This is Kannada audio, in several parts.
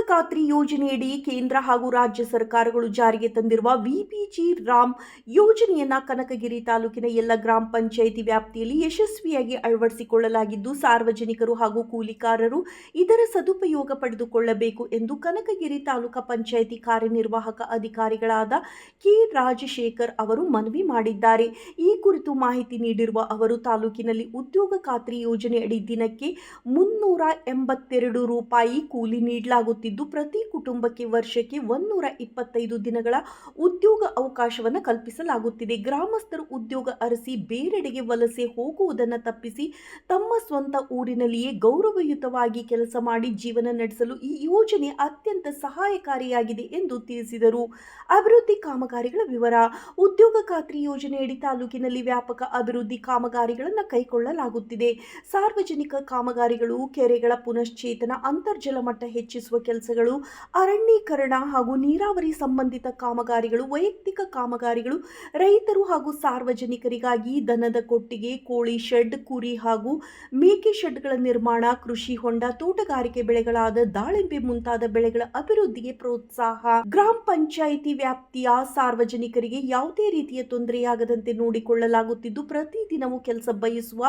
ಖಾತ್ರಿ ಯೋಜನೆಯಡಿ ಕೇಂದ್ರ ಹಾಗೂ ರಾಜ್ಯ ಸರ್ಕಾರಗಳು ಜಾರಿಗೆ ತಂದಿರುವ ವಿಬಿಜಿ ರಾಮ್ ಯೋಜನೆಯನ್ನ ಕನಕಗಿರಿ ತಾಲೂಕಿನ ಎಲ್ಲ ಗ್ರಾಮ ಪಂಚಾಯಿತಿ ವ್ಯಾಪ್ತಿಯಲ್ಲಿ ಯಶಸ್ವಿಯಾಗಿ ಅಳವಡಿಸಿಕೊಳ್ಳಲಾಗಿದ್ದು, ಸಾರ್ವಜನಿಕರು ಹಾಗೂ ಕೂಲಿಕಾರರು ಇದರ ಸದುಪಯೋಗ ಪಡೆದುಕೊಳ್ಳಬೇಕು ಎಂದು ಕನಕಗಿರಿ ತಾಲೂಕಾ ಪಂಚಾಯಿತಿ ಕಾರ್ಯನಿರ್ವಾಹಕ ಅಧಿಕಾರಿಗಳಾದ ಕೆ ರಾಜಶೇಖರ್ ಅವರು ಮನವಿ ಮಾಡಿದ್ದಾರೆ. ಈ ಕುರಿತು ಮಾಹಿತಿ ನೀಡಿರುವ ಅವರು, ತಾಲೂಕಿನಲ್ಲಿ ಉದ್ಯೋಗ ಖಾತ್ರಿ ಯೋಜನೆಯಡಿ ದಿನಕ್ಕೆ 382 ರೂಪಾಯಿ ಕೂಲಿ ನೀಡಲಾಗುತ್ತಿದ್ದು, ಪ್ರತಿ ಕುಟುಂಬಕ್ಕೆ ವರ್ಷಕ್ಕೆ 125 ದಿನಗಳ ಉದ್ಯೋಗ ಅವಕಾಶವನ್ನು ಕಲ್ಪಿಸಲಾಗುತ್ತಿದೆ. ಗ್ರಾಮಸ್ಥರು ಉದ್ಯೋಗ ಅರಸಿ ಬೇರೆಡೆಗೆ ವಲಸೆ ಹೋಗುವುದನ್ನು ತಪ್ಪಿಸಿ ತಮ್ಮ ಸ್ವಂತ ಊರಿನಲ್ಲಿಯೇ ಗೌರವಯುತವಾಗಿ ಕೆಲಸ ಮಾಡಿ ಜೀವನ ನಡೆಸಲು ಈ ಯೋಜನೆ ಅತ್ಯಂತ ಸಹಾಯಕಾರಿಯಾಗಿದೆ ಎಂದು ತಿಳಿಸಿದರು. ಅಭಿವೃದ್ಧಿ ಕಾಮಗಾರಿಗಳ ವಿವರ. ಉದ್ಯೋಗ ಖಾತ್ರಿ ಯೋಜನೆಯಡಿ ತಾಲೂಕಿನಲ್ಲಿ ವ್ಯಾಪಕ ಅಭಿವೃದ್ಧಿ ಕಾಮಗಾರಿಗಳನ್ನು ಕೈಗೊಳ್ಳಲಾಗುತ್ತಿದೆ. ಸಾರ್ವಜನಿಕ ಕಾಮಗಾರಿಗಳು, ಕೆರೆಗಳ ಪುನಶ್ಚೇತನ, ಅಂತರ್ಜಲ ಮಟ್ಟ ಹೆಚ್ಚಿಸುವ ಕೆಲಸಗಳು, ಅರಣ್ಯೀಕರಣ ಹಾಗೂ ನೀರಾವರಿ ಸಂಬಂಧಿತ ಕಾಮಗಾರಿಗಳು, ವೈಯಕ್ತಿಕ ಕಾಮಗಾರಿಗಳು, ರೈತರು ಹಾಗೂ ಸಾರ್ವಜನಿಕರಿಗಾಗಿ ದನದ ಕೊಟ್ಟಿಗೆ, ಕೋಳಿ ಶೆಡ್, ಕುರಿ ಹಾಗೂ ಮೇಕೆ ಶೆಡ್ಗಳ ನಿರ್ಮಾಣ, ಕೃಷಿ ಹೊಂಡ, ತೋಟಗಾರಿಕೆ ಬೆಳೆಗಳಾದ ದಾಳಿಂಬೆ ಮುಂತಾದ ಬೆಳೆಗಳ ಅಭಿವೃದ್ಧಿಗೆ ಪ್ರೋತ್ಸಾಹ. ಗ್ರಾಮ ಪಂಚಾಯಿತಿ ವ್ಯಾಪ್ತಿಯ ಸಾರ್ವಜನಿಕರಿಗೆ ಯಾವುದೇ ರೀತಿಯ ತೊಂದರೆಯಾಗದಂತೆ ನೋಡಿಕೊಳ್ಳಲಾಗುತ್ತಿದ್ದು, ಪ್ರತಿದಿನವೂ ಕೆಲಸ ಬಯಸುವ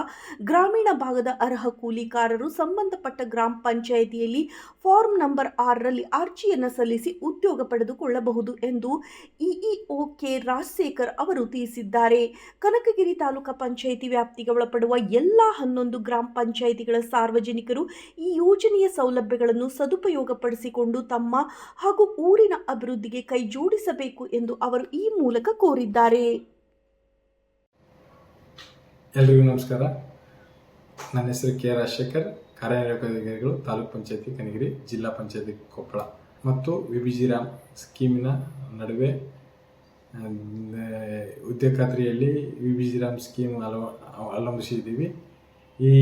ಗ್ರಾಮೀಣ ಭಾಗದ ಅರ್ಹ ಕೂಲಿಕಾರರು ಸಂಬಂಧಪಟ್ಟ ಗ್ರಾಮ ಪಂಚಾಯಿತಿಯಲ್ಲಿ ಫಾರ್ಮ್ ನಂಬರ್ 6ರಲ್ಲಿ ಅರ್ಜಿಯನ್ನು ಸಲ್ಲಿಸಿ ಉದ್ಯೋಗ ಪಡೆದುಕೊಳ್ಳಬಹುದು ಎಂದು ಇಇಒ ಕೆ ರಾಜಶೇಖರ್ ಅವರು ತಿಳಿಸಿದ್ದಾರೆ. ಕನಕಗಿರಿ ತಾಲೂಕಾ ಪಂಚಾಯಿತಿ ವ್ಯಾಪ್ತಿಗೆ ಒಳಪಡುವ ಎಲ್ಲ 11 ಗ್ರಾಮ ಪಂಚಾಯಿತಿಗಳ ಸಾರ್ವಜನಿಕರು ಈ ಯೋಜನೆಯ ಸೌಲಭ್ಯಗಳನ್ನು ಸದುಪಯೋಗಪಡಿಸಿಕೊಂಡು ತಮ್ಮ ಹಾಗೂ ಊರಿನ ಅಭಿವೃದ್ಧಿಗೆ ಕೈ ಜೋಡಿಸಬೇಕು ಎಂದು ಅವರು ಈ ಮೂಲಕ ಕೋರಿದ್ದಾರೆ. ಎಲ್ರಿಗೂ ನಮಸ್ಕಾರ. ನನ್ನ ಹೆಸರು ಕೆ ರಾಜಶೇಖರ್, ಕಾರ್ಯನಿರ್ವಾಹಕ ಅಧಿಕಾರಿಗಳು, ತಾಲೂಕು ಪಂಚಾಯತಿ ಕನಗಿರಿ, ಜಿಲ್ಲಾ ಪಂಚಾಯತಿ ಕೊಪ್ಪಳ ಮತ್ತು ವಿಬಿಜಿ ರಾಮ್ ಸ್ಕೀಮಿನ ನಡುವೆ ಉದ್ಯೋಗ ಖಾತ್ರಿಯಲ್ಲಿ ವಿಬಿಜಿ ರಾಮ್ ಸ್ಕೀಮ್ ಅವಲಂಬಿಸಿದ್ದೀವಿ. ಈ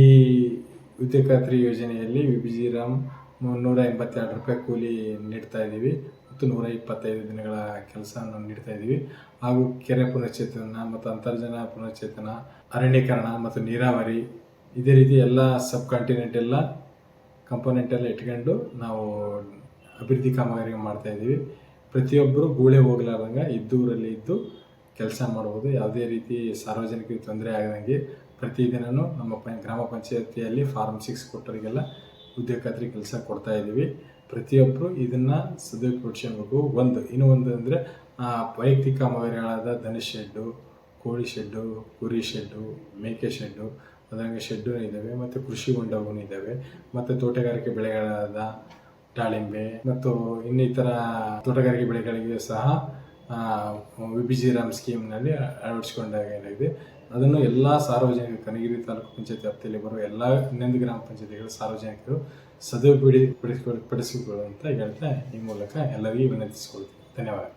ಉದ್ಯೋಗ ಖಾತ್ರಿ ಯೋಜನೆಯಲ್ಲಿ ವಿಬಿಜಿ ರಾಮ್ 382 ರೂಪಾಯಿ ಕೂಲಿ ನೀಡ್ತಾ ಇದ್ದೀವಿ ಮತ್ತು 125 ದಿನಗಳ ಕೆಲಸವನ್ನು ನೀಡ್ತಾ ಇದ್ದೀವಿ. ಹಾಗೂ ಕೆರೆ ಪುನಶ್ಚೇತನ ಮತ್ತು ಅಂತರ್ಜಲ ಪುನಶ್ಚೇತನ, ಅರಣ್ಯೀಕರಣ ಮತ್ತು ನೀರಾವರಿ, ಇದೇ ರೀತಿ ಎಲ್ಲ ಸಬ್ ಕಾಂಟಿನೆಂಟ್ ಎಲ್ಲ ಕಂಪೋನೆಂಟ್ ಎಲ್ಲ ಇಟ್ಕೊಂಡು ನಾವು ಅಭಿವೃದ್ಧಿ ಕಾಮಗಾರಿ ಮಾಡ್ತಾ ಇದ್ದೀವಿ. ಪ್ರತಿಯೊಬ್ಬರು ಗೂಳೆ ಹೋಗಲಾರ್ದಂಗೆ ಇದ್ದೂರಲ್ಲಿ ಇದ್ದು ಕೆಲಸ ಮಾಡ್ಬೋದು. ಯಾವುದೇ ರೀತಿ ಸಾರ್ವಜನಿಕರಿಗೆ ತೊಂದರೆ ಆಗದಂಗೆ ಪ್ರತಿದಿನವೂ ನಮ್ಮ ಗ್ರಾಮ ಪಂಚಾಯತಿಯಲ್ಲಿ ಫಾರ್ಮ್ 6 ಕೊಟ್ಟವರಿಗೆಲ್ಲ ಉದ್ಯೋಗ ಖಾತ್ರಿ ಕೆಲಸ ಕೊಡ್ತಾ ಇದ್ದೀವಿ. ಪ್ರತಿಯೊಬ್ಬರು ಇದನ್ನು ಸದುಪಡಿಸ್ಕೊಬೇಕು. ಇನ್ನೊಂದು ಅಂದರೆ ವೈಯಕ್ತಿಕ ಕಾಮಗಾರಿಗಳಾದ ದನ ಶೆಡ್ಡು, ಕೋಳಿ ಶೆಡ್ಡು, ಕುರಿ ಶೆಡ್ಡು, ಮೇಕೆ ಶೆಡ್ಡು, ಅದಂಗೆ ಶೆಡ್ಡು ಇದ್ದಾವೆ ಮತ್ತು ಕೃಷಿ ಹೊಂಡವೂ ಇದ್ದಾವೆ ಮತ್ತು ತೋಟಗಾರಿಕೆ ಬೆಳೆಗಳಾದ ದಾಳಿಂಬೆ ಮತ್ತು ಇನ್ನಿತರ ತೋಟಗಾರಿಕೆ ಬೆಳೆಗಳಿಗೆ ಸಹ ವಿಬಿಜಿ ರಾಮ್ ಸ್ಕೀಮ್ನಲ್ಲಿ ಅಳವಡಿಸಿಕೊಂಡಾಗಿದೆ. ಅದನ್ನು ಎಲ್ಲ ಸಾರ್ವಜನಿಕರು, ಕನಗಿರಿ ತಾಲೂಕು ಪಂಚಾಯತಿ ವ್ಯಾಪ್ತಿಯಲ್ಲಿ ಬರುವ ಎಲ್ಲ 11 ಗ್ರಾಮ ಪಂಚಾಯತಿಗಳ ಸಾರ್ವಜನಿಕರು ಸದುಪಡಿಸಿಕೊಳ್ಳುವಂತ ಹೇಳ್ತಾ ಈ ಮೂಲಕ ಎಲ್ಲರಿಗೂ ವಿನಂತಿಸಿಕೊಳ್ತೀನಿ. ಧನ್ಯವಾದ.